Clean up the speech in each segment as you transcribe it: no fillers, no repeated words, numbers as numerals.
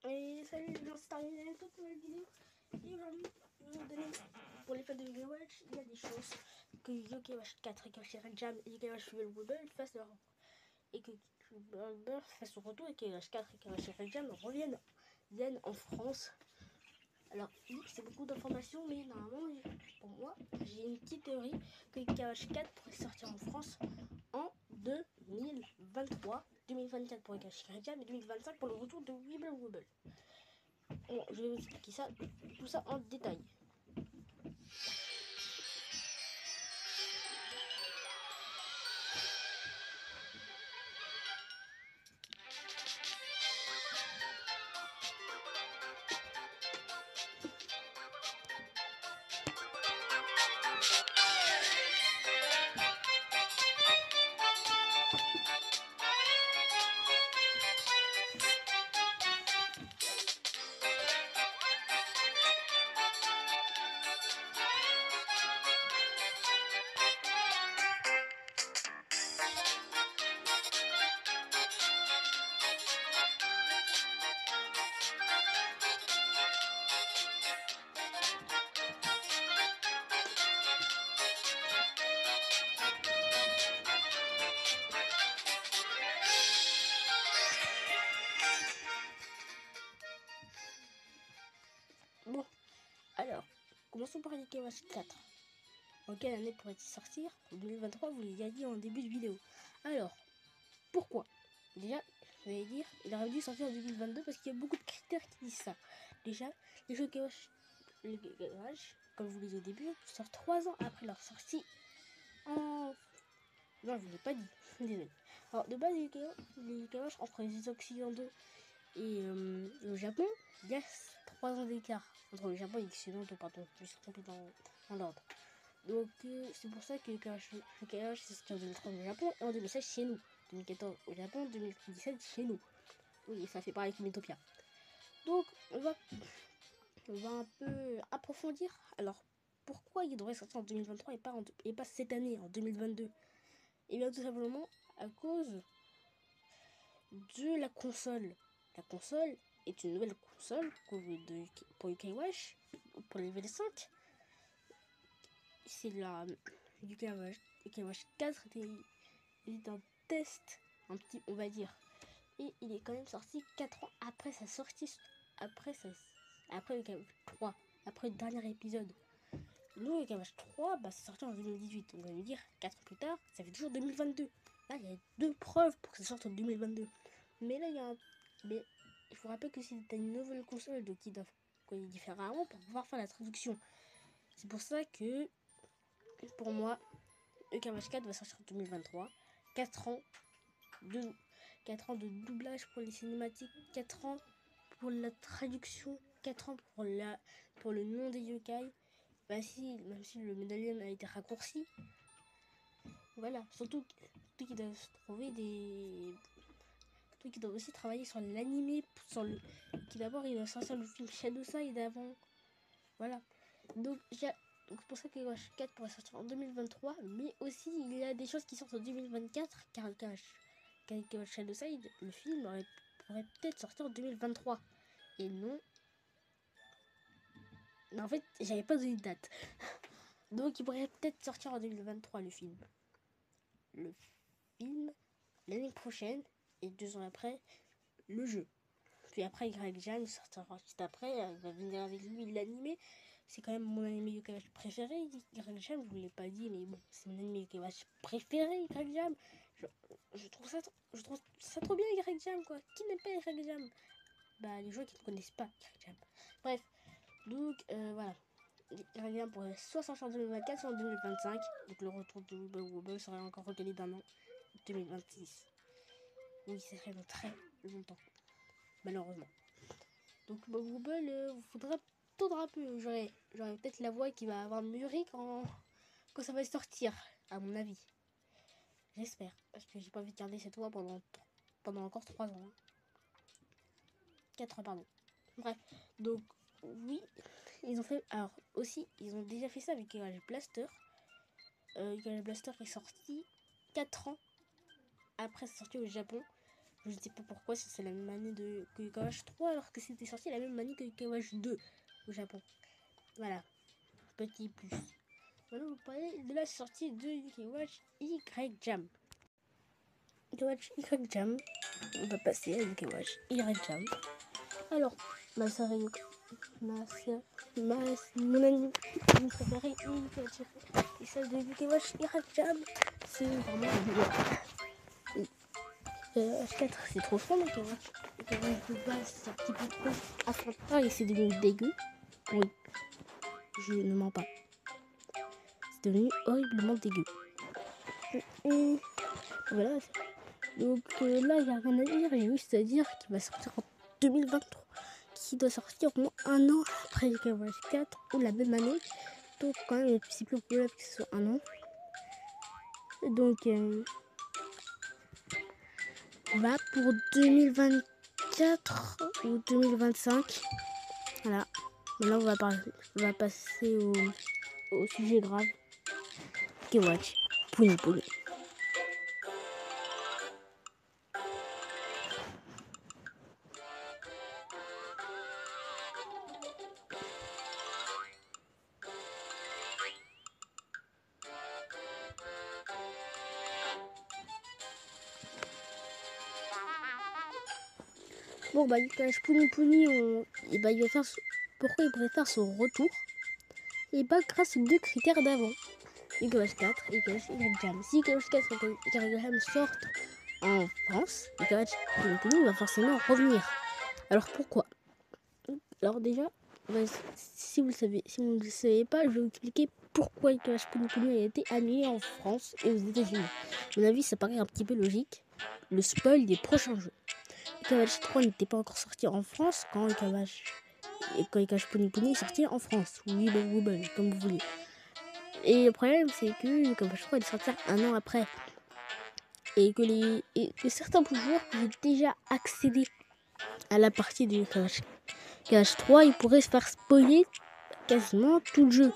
Et salut les gens, c'est terminé toute nouvelle vidéo. Et aujourd'hui, je vais vous donner pour les fans de Yu-Gi-Oh! Watch, il y a des chances que Yu-Gi-Oh! Watch 4 et que Shirak Jam et Yu-Gi-Oh! Watch Wubble fassent leur et que Wubble fasse son retour et que Watch 4 et que Shirak Jam viennent en France. Alors, oui, c'est beaucoup d'informations, mais normalement, pour moi, j'ai une petite théorie que KH 4 pourrait sortir en France en 2023, 2024 pour KH Jam et 2025 pour le retour de Wibble Wobble. Bon, je vais vous expliquer ça, tout ça en détail. Bon, alors, commençons par KH 4. En quelle année pourrait-il sortir? En 2023, vous l'avez dit en début de vidéo. Alors, pourquoi? Déjà, je vais dire, il aurait dû sortir en 2022 parce qu'il y a beaucoup de critères qui disent ça. Déjà, les jeux KH, comme je vous l'ai dit au début, sortent 3 ans après leur sortie en... Non, je ne l'ai pas dit, désolé. Alors, de base, les KH entre les Occidentaux et le Japon, il y a 3 ans d'écart entre le Japon et l'Occidentaux, pardon, je suis trompé dans l'ordre. Donc, c'est pour ça que le KH c'est sorti en 2003 au Japon et en 2016 chez nous. 2014 au Japon, 2017 chez nous. Oui, ça fait pareil avec Mythopia. Donc, on va un peu approfondir. Alors, pourquoi il devrait sortir en 2023 et pas cette année, en 2022? Et bien, tout simplement à cause de la console. La console est une nouvelle console pour UKWatch, pour les V5. C'est la UKWatch 4 est un test, on va dire. Et il est quand même sorti 4 ans après sa sortie, après UKWatch 3, après le dernier épisode. Nous, UKWatch 3, c'est sorti en 2018. On va lui dire 4 ans plus tard, ça fait toujours 2022. Là, il y a 2 preuves pour que ça sorte en 2022. Mais là, mais il faut rappeler que c'est une nouvelle console, donc ils doivent coder différemment pour pouvoir faire la traduction. C'est pour ça que, pour moi, UKWatch 4 va sortir en 2023. 4 ans de doublage pour les cinématiques, 4 ans pour la traduction, 4 ans pour le nom des yokai. Même si le médaillon a été raccourci. Voilà, surtout qu'ils doivent trouver des... Surtout qu'ils doivent aussi travailler sur l'animé, qui d'abord il doit sortir le film Shadow Side avant. Voilà. Donc c'est pour ça que Watch 4 pourrait sortir en 2023, mais aussi il y a des choses qui sortent en 2024, car Shadow Side, le film pourrait peut-être sortir en 2023. Et non. Mais en fait, j'avais pas donné de date. Donc il pourrait peut-être sortir en 2023 le film. L'année prochaine, et 2 ans après, le jeu. Puis après, Greg Jam sortira juste après, il va venir avec lui l'animé. C'est quand même mon anime Yukawash préféré, Greg Jam, je vous l'ai pas dit, mais bon, c'est mon anime Yukawash préféré, Greg Jam. Je trouve ça trop bien, Greg Jam, quoi. Qui n'aime pas Greg Jam? Bah, les gens qui ne connaissent pas Greg Jam. Bref, donc, voilà. Greg Jam pourrait soit sortir en 2024, soit en 2025. Donc, le retour de Wubble Wobble serait encore recalé d'un an, 2026. Oui, ça serait dans très longtemps, malheureusement. Donc Wobble, il faudra un peu. J'aurais peut-être la voix qui va avoir mûri quand ça va sortir, à mon avis. J'espère, parce que j'ai pas envie de garder cette voix pendant encore 3 ans. 4 ans, pardon. Bref, donc oui, ils ont fait... Alors aussi, ils ont déjà fait ça avec Garage Blaster. Garage Blaster est sorti 4 ans après sa sortie au Japon. Je ne sais pas pourquoi c'est la même année que Yukawash 3 alors que c'était sorti la même année que Yukawash 2 au Japon. Voilà, petit plus. Maintenant, vous parlez de la sortie de Yukawash Y-Jam. Yukawash Y-Jam, on va passer à Yukawash Y-Jam. Alors, mon ami préféré et celle de Yukawash Y-Jam, c'est vraiment H4, c'est trop fort, mais Yukawash de base, c'est un petit peu trop affrontant et c'est devenu dégueu. Oui, je ne mens pas. C'est devenu horriblement dégueu. Et voilà. Donc là, il n'y a rien à dire. J'ai juste à dire qu'il va sortir en 2023. Qui doit sortir au moins un an après Yukawash 4 ou la même année. Donc quand même, c'est plus probable que ce soit un an. Donc voilà pour 2024 ou 2025. Voilà. Maintenant, on va passer au sujet grave. Yukawash Puni Puni. Bon, bah, Yukawash Puni Puni, il va faire pourquoi il pourrait faire son retour? Et bah, grâce aux 2 critères d'avant. Yukawash 4 et Yukawash Y-Jam. Si Yukawash 4 et Y-Jam sortent en France, Yukawash Puni Puni va forcément revenir. Alors pourquoi? Alors déjà, si vous ne le savez pas, je vais vous expliquer pourquoi Yukawash Puni Puni a été annulé en France et aux États-Unis. À mon avis, ça paraît un petit peu logique. Le spoil des prochains jeux. Yukawash 3 n'était pas encore sorti en France quand Yukawash Puni Puni est sorti en France. Wibble, comme vous voulez. Et le problème, c'est que Yukawash 3 est sorti un an après. Et que certains joueurs pouvaient déjà accéder à la partie de Yukawash 3. Ils pourraient se faire spoiler quasiment tout le jeu.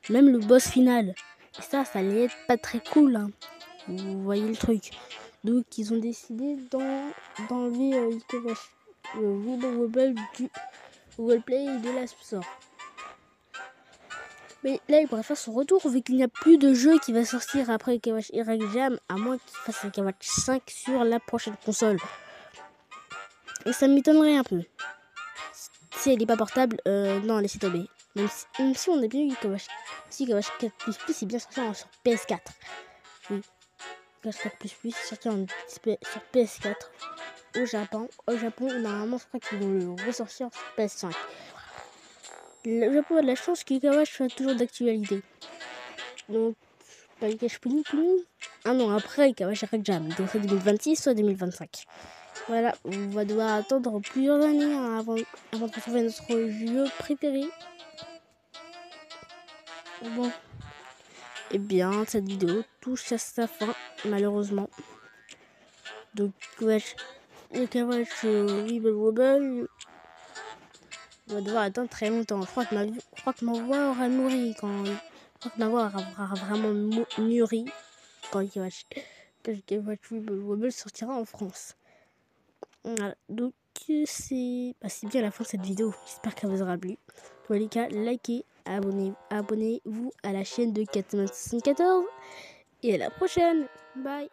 Même le boss final. Et ça allait être pas très cool. Hein. Vous voyez le truc. Donc ils ont décidé d'enlever Yukawash Wibble du Google Play et de l'App Store. Mais là, il pourrait faire son retour vu qu'il n'y a plus de jeu qui va sortir après Yukawash Y-Jam, à moins qu'il fasse un Yukawash 5 sur la prochaine console. Et ça m'étonnerait un peu. Si elle n'est pas portable, non, laissez tomber. Même si on a bien eu Yukawash 4++ est bien sorti sur PS4. Oui, Yukawash 4++ est sorti sur PS4 au Japon. Au Japon, normalement, je crois qu'ils vont le ressortir sur PS5. Le Japon a de la chance que Yukawash soit toujours d'actualité. Donc, Yukawash Puni Puni, un an après Yukawash Y-Jam, donc soit 2026, soit 2025. Voilà, on va devoir attendre plusieurs années avant de retrouver notre jeu préféré. Bon, et bien, cette vidéo touche à sa fin, malheureusement. Donc, Yukawash Wibble, on va devoir attendre très longtemps. Je crois que ma voix aura mûri quand... Je crois que ma voix aura vraiment mûri quand Yukawash Wibble sortira en France. Voilà, donc c'est bien la fin de cette vidéo. J'espère qu'elle vous aura plu. Dans les cas, likez, abonnez-vous à la chaîne de Catman74 et à la prochaine. Bye.